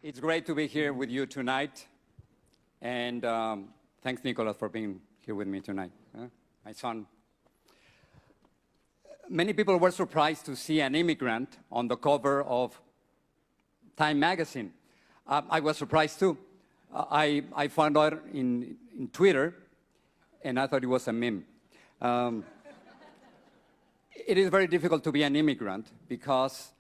It's great to be here with you tonight. And thanks, Nicolas, for being here with me tonight. My son. Many people were surprised to see an immigrant on the cover of Time magazine. I was surprised too. I found out in Twitter, and I thought it was a meme. It is very difficult to be an immigrant because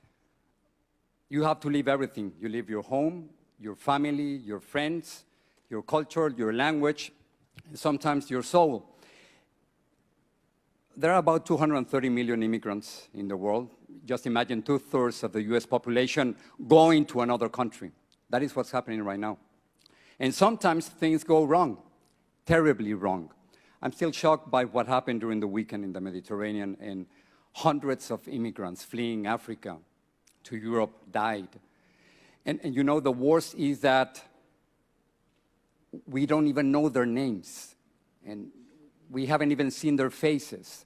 you have to leave everything. You leave your home, your family, your friends, your culture, your language, and sometimes your soul. There are about 230 million immigrants in the world. Just imagine 2/3 of the US population going to another country. That is what's happening right now. And sometimes things go wrong, terribly wrong. I'm still shocked by what happened during the weekend in the Mediterranean, and hundreds of immigrants fleeing Africa to Europe died. And you know, the worst is that we don't even know their names, and we haven't even seen their faces.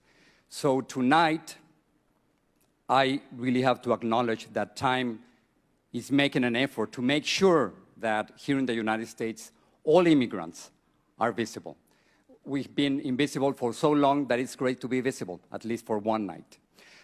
So tonight, I really have to acknowledge that Time is making an effort to make sure that here in the United States, all immigrants are visible. We've been invisible for so long that it's great to be visible, at least for one night.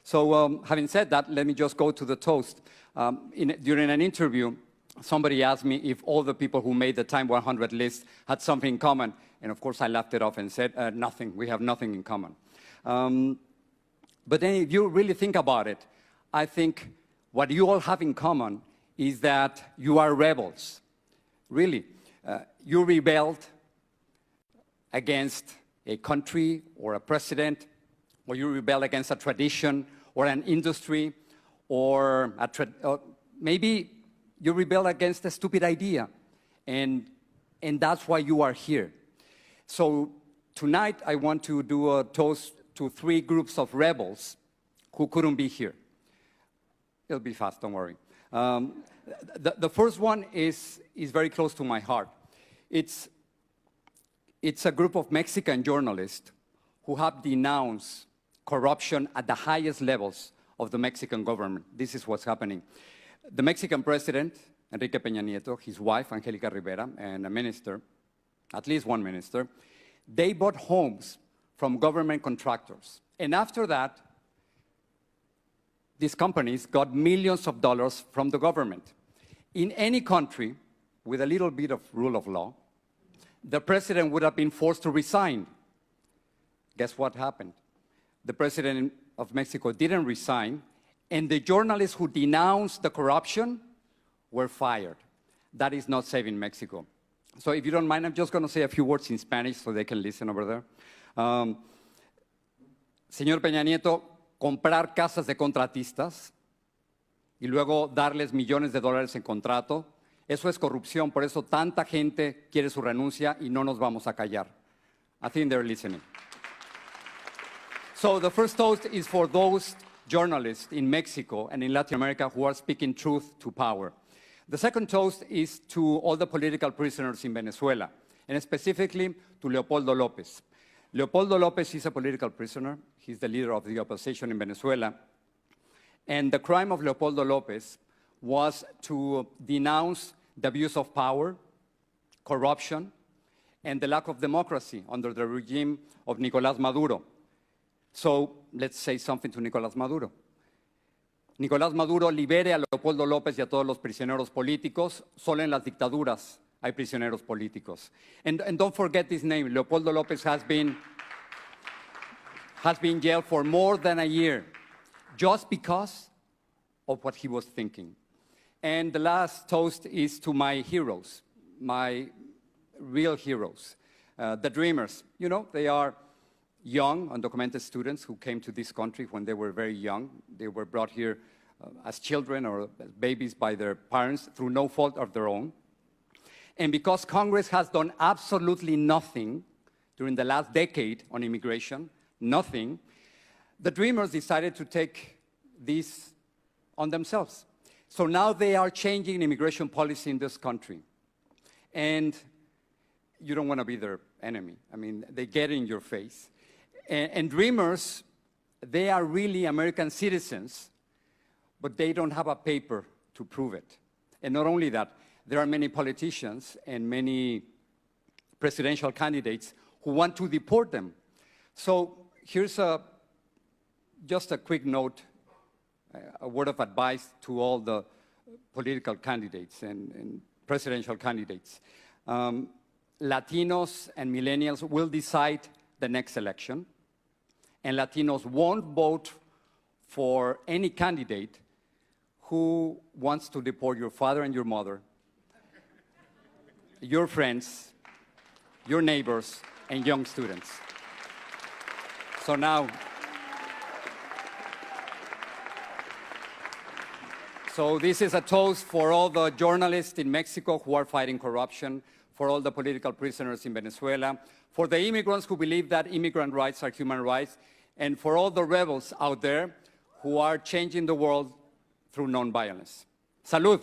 So having said that, let me just go to the toast. During an interview, somebody asked me if all the people who made the Time 100 list had something in common. And of course, I laughed it off and said, nothing. We have nothing in common. But then if you really think about it, I think what you all have in common is that you are rebels. Really. You rebelled against a country or a president, or you rebel against a tradition or an industry, or maybe you rebel against a stupid idea, and that's why you are here. So tonight I want to do a toast to 3 groups of rebels who couldn't be here. It'll be fast, don't worry. The first one is very close to my heart. It's a group of Mexican journalists who have denounced corruption at the highest levels of the Mexican government. This is what's happening. The Mexican president, Enrique Peña Nieto, his wife, Angélica Rivera, and a minister, at least one minister, they bought homes from government contractors. And after that, these companies got millions of dollars from the government. In any country with a little bit of rule of law, the president would have been forced to resign. Guess what happened? The president of Mexico didn't resign, and the journalists who denounced the corruption were fired. That is not saving Mexico. So if you don't mind, I'm just going to say a few words in Spanish so they can listen over there. Señor Peña Nieto, comprar casas de contratistas y luego darles millones de dólares en contrato, eso es corrupción. Por eso tanta gente quiere su renuncia y no nos vamos a callar. I think they're listening. So the first toast is for those journalists in Mexico and in Latin America who are speaking truth to power. The second toast is to all the political prisoners in Venezuela, and specifically to Leopoldo López. Leopoldo López is a political prisoner. He's the leader of the opposition in Venezuela. And the crime of Leopoldo López was to denounce the abuse of power, corruption, and the lack of democracy under the regime of Nicolás Maduro. So let's say something to Nicolás Maduro. Nicolás Maduro libere a Leopoldo López y a todos los prisioneros políticos. Solo en las dictaduras hay prisioneros políticos. And don't forget this name. Leopoldo López has been jailed for more than a year just because of what he was thinking. And the last toast is to my heroes, my real heroes, the dreamers. You know, they are young, undocumented students who came to this country when they were very young. They were brought here as children or as babies by their parents through no fault of their own. And because Congress has done absolutely nothing during the last decade on immigration, nothing, the dreamers decided to take this on themselves. So now they are changing immigration policy in this country. And you don't want to be their enemy. I mean, they get in your face. And dreamers, they are really American citizens, but they don't have a paper to prove it. And not only that, there are many politicians and many presidential candidates who want to deport them. So here's just a quick note, a word of advice to all the political candidates and presidential candidates. Latinos and millennials will decide the next election, and Latinos won't vote for any candidate who wants to deport your father and your mother, your friends, your neighbors, and young students. So now, this is a toast for all the journalists in Mexico who are fighting corruption, for all the political prisoners in Venezuela, for the immigrants who believe that immigrant rights are human rights, and for all the rebels out there who are changing the world through nonviolence. Salud.